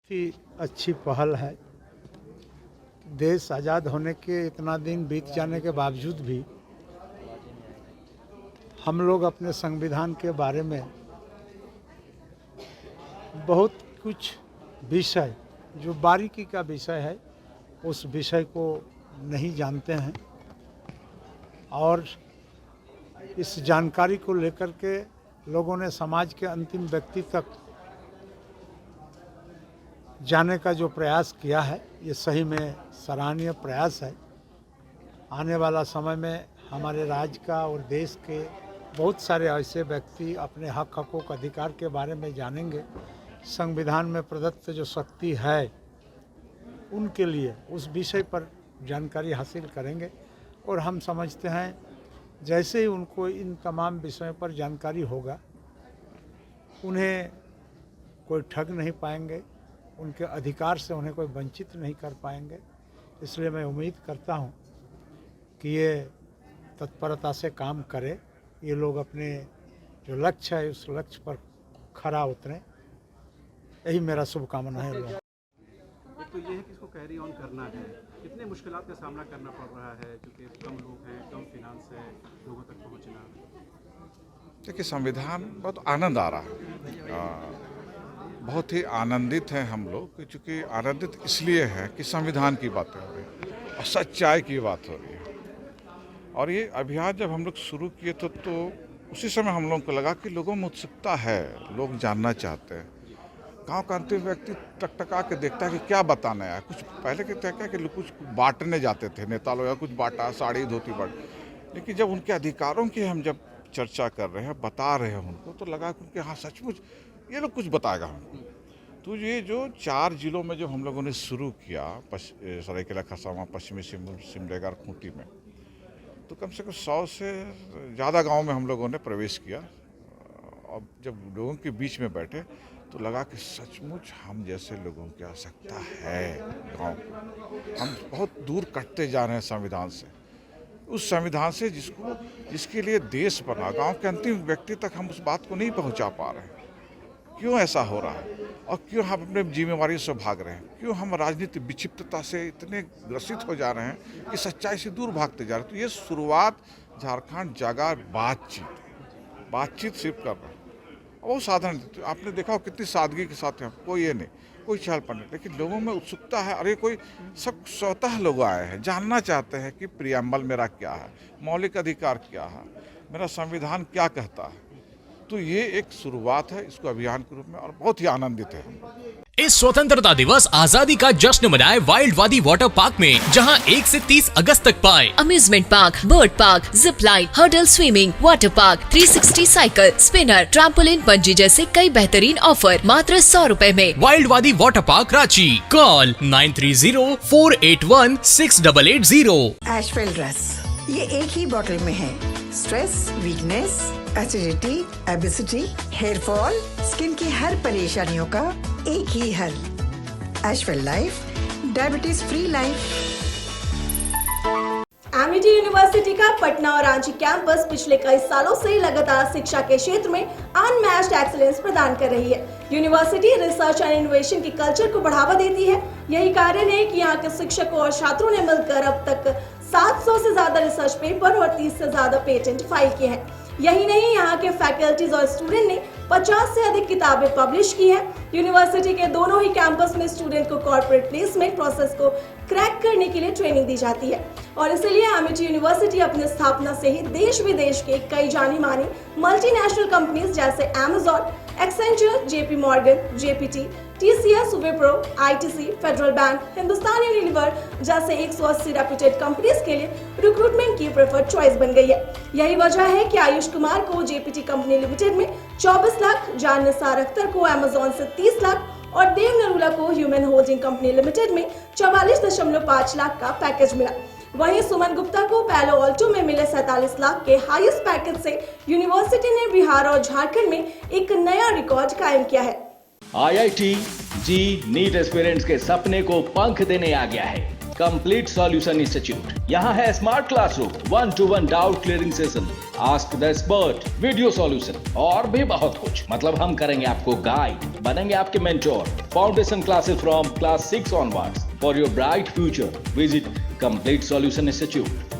ही अच्छी पहल है। देश आज़ाद होने के इतना दिन बीत जाने के बावजूद भी हम लोग अपने संविधान के बारे में बहुत कुछ विषय जो बारीकी का विषय है उस विषय को नहीं जानते हैं और इस जानकारी को लेकर के लोगों ने समाज के अंतिम व्यक्ति तक जाने का जो प्रयास किया है ये सही में सराहनीय प्रयास है। आने वाला समय में हमारे राज्य का और देश के बहुत सारे ऐसे व्यक्ति अपने हकों अधिकार के बारे में जानेंगे। संविधान में प्रदत्त जो शक्ति है उनके लिए उस विषय पर जानकारी हासिल करेंगे और हम समझते हैं जैसे ही उनको इन तमाम विषयों पर जानकारी होगा उन्हें कोई ठग नहीं पाएंगे, उनके अधिकार से उन्हें कोई वंचित नहीं कर पाएंगे। इसलिए मैं उम्मीद करता हूं कि ये तत्परता से काम करें, ये लोग अपने जो लक्ष्य है उस लक्ष्य पर खरा उतरें, यही मेरा शुभकामना है। एक तो ये है कि इसको कैरी ऑन करना है, कितने मुश्किलात का सामना करना पड़ रहा है क्योंकि कम लोग हैं, कम फिनांस है, लोगों तक पहुंचना। देखिए संविधान बहुत आनंद आ रहा है, बहुत ही आनंदित हैं हम लोग, क्योंकि आनंदित इसलिए है कि संविधान की बातें हो रही हैं और सच्चाई की बात हो रही है। और ये अभियान जब हम लोग शुरू किए तो उसी समय हम लोगों को लगा कि लोगों में उत्सुकता है, लोग जानना चाहते हैं। गाँव का अंतिम व्यक्ति टकटका के देखता है कि क्या बताना है। कुछ पहले के क्या कि लोग कुछ बांटने जाते थे, नेता लोग या कुछ बांटा, साड़ी धोती बांट, लेकिन जब उनके अधिकारों की हम जब चर्चा कर रहे हैं, बता रहे हैं उनको, तो लगा कि उनके हाँ सचमुच ये लोग कुछ बताएगा हमको। तो ये जो 4 जिलों में जो हम लोगों ने शुरू किया, सरायकेला खरसावां, पश्चिमी सिमडेगा और खूंटी में, तो कम से कम 100 से ज़्यादा गाँव में हम लोगों ने प्रवेश किया। और जब लोगों के बीच में बैठे तो लगा कि सचमुच हम जैसे लोगों की आवश्यकता है गाँव को। हम बहुत दूर कटते जा रहे हैं संविधान से, उस संविधान से जिसके लिए देश बना। गांव के अंतिम व्यक्ति तक हम उस बात को नहीं पहुंचा पा रहे हैं। क्यों ऐसा हो रहा है और क्यों हम अपने जिम्मेवारी से भाग रहे हैं? क्यों हम राजनीतिक विक्षिप्तता से इतने ग्रसित हो जा रहे हैं कि सच्चाई से दूर भागते जा रहे हैं? तो ये शुरुआत झारखंड जगह बातचीत सिर्फ कर रहे हैं। बहुत साधारण, आपने देखा हो कितनी सादगी के साथ है, कोई ये नहीं, कोई चहलपहल नहीं, लेकिन लोगों में उत्सुकता है। अरे कोई सब स्वतः लोग आए हैं, जानना चाहते हैं कि प्रियम्बल मेरा क्या है, मौलिक अधिकार क्या है, मेरा संविधान क्या कहता है। तो ये एक शुरुआत है इसको अभियान के रूप में, और बहुत ही आनंदित है हम। इस स्वतंत्रता दिवस आजादी का जश्न मनाए वाइल्ड वादी वाटर पार्क में, जहां 1 से 30 अगस्त तक पाए amusement park, bird park, zip line, hurdle swimming, water park, 360 cycle, spinner, trampoline, bungee जैसे कई बेहतरीन ऑफर मात्र 100 रुपए में। Wild Wadi water park Ranchi, call 9304816880। Ashwell ड्रेस ये एक ही बॉटल में है। Stress, weakness, acidity, obesity, hair fall, skin की हर परेशानियों का एक ही हल। Ashwell life, diabetes free life. Amity university का पटना और रांची कैंपस पिछले कई सालों से लगातार शिक्षा के क्षेत्र में अनमैच्ड एक्सीलेंस प्रदान कर रही है। यूनिवर्सिटी रिसर्च एंड इनोवेशन की कल्चर को बढ़ावा देती है। यही कारण है कि यहाँ के शिक्षकों और छात्रों ने मिलकर अब तक 700 से ज्यादा रिसर्च पेपर और 30 से ज्यादा पेटेंट फाइल किए हैं। यही नहीं, यहाँ के फैकल्टीज और स्टूडेंट ने 50 से अधिक किताबें पब्लिश की हैं। यूनिवर्सिटी के दोनों ही कैंपस में स्टूडेंट को कॉर्पोरेट प्लेसमेंट प्रोसेस को क्रैक करने के लिए ट्रेनिंग दी जाती है और इसीलिए एमिटी यूनिवर्सिटी अपनी स्थापना से ही देश विदेश के कई जानी मानी मल्टीनेशनल कंपनीज जैसे Amazon, Accenture, JP Morgan, GPT, TCS, Wipro, ITC, federal bank, Hindustan Unilever जैसे 180 रेप्यूटेड कंपनीज के लिए रिक्रूटमेंट की प्रेफर्ड चॉइस बन गई है। यही वजह है कि आयुष कुमार को जेपीटी कंपनी लिमिटेड में 24 लाख, जान निसार अख्तर को अमेज़न से 30 लाख और देव नरूला को ह्यूमन होल्डिंग कंपनी लिमिटेड में 44.5 लाख का पैकेज मिला। वहीं सुमन गुप्ता को पैलो ऑल्टो में मिले 47 लाख के हाईएस्ट पैकेज से यूनिवर्सिटी ने बिहार और झारखंड में एक नया रिकॉर्ड कायम किया है। IIT जी नीट एस्पिरेंट्स के सपने को पंख देने आ गया है। Complete solution institute. यहाँ है smart classroom, 1-to-1 doubt clearing session, ask the expert, video solution और भी बहुत कुछ। मतलब हम करेंगे आपको गाइड, बनेंगे आपके mentor. Foundation classes from class 6 onwards for your bright future. Visit complete solution institute.